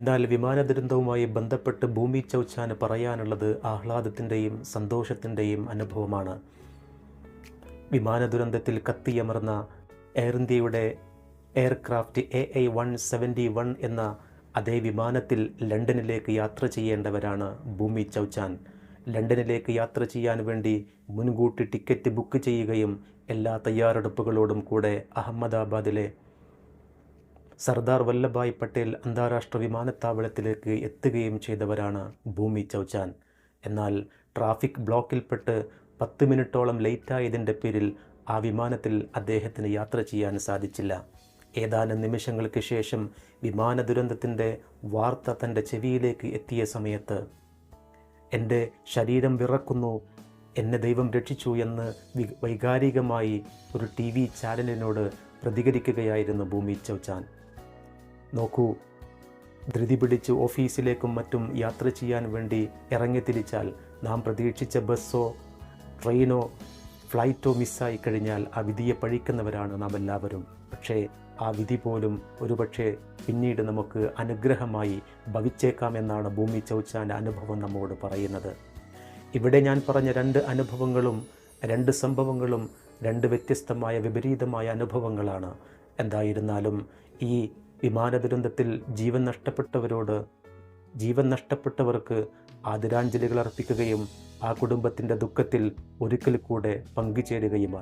എന്നാൽ വിമാന ദുരന്തവുമായി ബന്ധപ്പെട്ട് ഭൂമി ചൗച്ചാന് പറയാനുള്ളത് ആഹ്ലാദത്തിൻ്റെയും സന്തോഷത്തിൻ്റെയും അനുഭവമാണ്. വിമാന ദുരന്തത്തിൽ കത്തിയമർന്ന എയർ ഇന്ത്യയുടെ എയർക്രാഫ്റ്റ് AI-171 എന്ന അതേ വിമാനത്തിൽ ലണ്ടനിലേക്ക് യാത്ര ചെയ്യേണ്ടവരാണ് ഭൂമി ചൗച്ചാൻ. ലണ്ടനിലേക്ക് യാത്ര ചെയ്യാൻ വേണ്ടി മുൻകൂട്ടി ടിക്കറ്റ് ബുക്ക് ചെയ്യുകയും എല്ലാ തയ്യാറെടുപ്പുകളോടും കൂടെ അഹമ്മദാബാദിലെ സർദാർ വല്ലഭായ് പട്ടേൽ അന്താരാഷ്ട്ര വിമാനത്താവളത്തിലേക്ക് എത്തുകയും ചെയ്തവരാണ് ഭൂമി ചൗച്ചാൻ. എന്നാൽ ട്രാഫിക് ബ്ലോക്കിൽപ്പെട്ട് 10 മിനിറ്റോളം ലേറ്റായതിൻ്റെ പേരിൽ ആ വിമാനത്തിൽ അദ്ദേഹത്തിന് യാത്ര ചെയ്യാൻ സാധിച്ചില്ല. ഏതാനും നിമിഷങ്ങൾക്ക് ശേഷം വിമാന ദുരന്തത്തിൻ്റെ വാർത്ത തൻ്റെ ചെവിയിലേക്ക് എത്തിയ സമയത്ത് എൻ്റെ ശരീരം വിറക്കുന്നു, എന്നെ ദൈവം രക്ഷിച്ചു എന്ന് വൈകാരികമായി ഒരു TV ചാനലിനോട് പ്രതികരിക്കുകയായിരുന്നു ഭൂമി ചൗച്ചാൻ. നോക്കൂ, ധൃതി പിടിച്ച് ഓഫീസിലേക്കും മറ്റും യാത്ര ചെയ്യാൻ വേണ്ടി ഇറങ്ങിത്തിരിച്ചാൽ നാം പ്രതീക്ഷിച്ച ബസ്സോ ട്രെയിനോ ഫ്ലൈറ്റോ മിസ്സായി കഴിഞ്ഞാൽ ആ വിധിയെ പഴിക്കുന്നവരാണ് നാം എല്ലാവരും. പക്ഷേ ആ വിധി പോലും ഒരുപക്ഷെ പിന്നീട് നമുക്ക് അനുഗ്രഹമായി ഭവിച്ചേക്കാമെന്നാണ് ഭൂമി ചൗച്ചാൻ്റെ അനുഭവം നമ്മോട് പറയുന്നത്. ഇവിടെ ഞാൻ പറഞ്ഞ 2 അനുഭവങ്ങളും 2 സംഭവങ്ങളും 2 വ്യത്യസ്തമായ വിപരീതമായ അനുഭവങ്ങളാണ്. എന്തായിരുന്നാലും ഈ വിമാന ദുരന്തത്തിൽ ജീവൻ നഷ്ടപ്പെട്ടവർക്ക് ആദരാഞ്ജലികൾ അർപ്പിക്കുകയും ആ കുടുംബത്തിൻ്റെ ദുഃഖത്തിൽ ഒരിക്കൽ കൂടെ പങ്കുചേരുകയുമാണ്.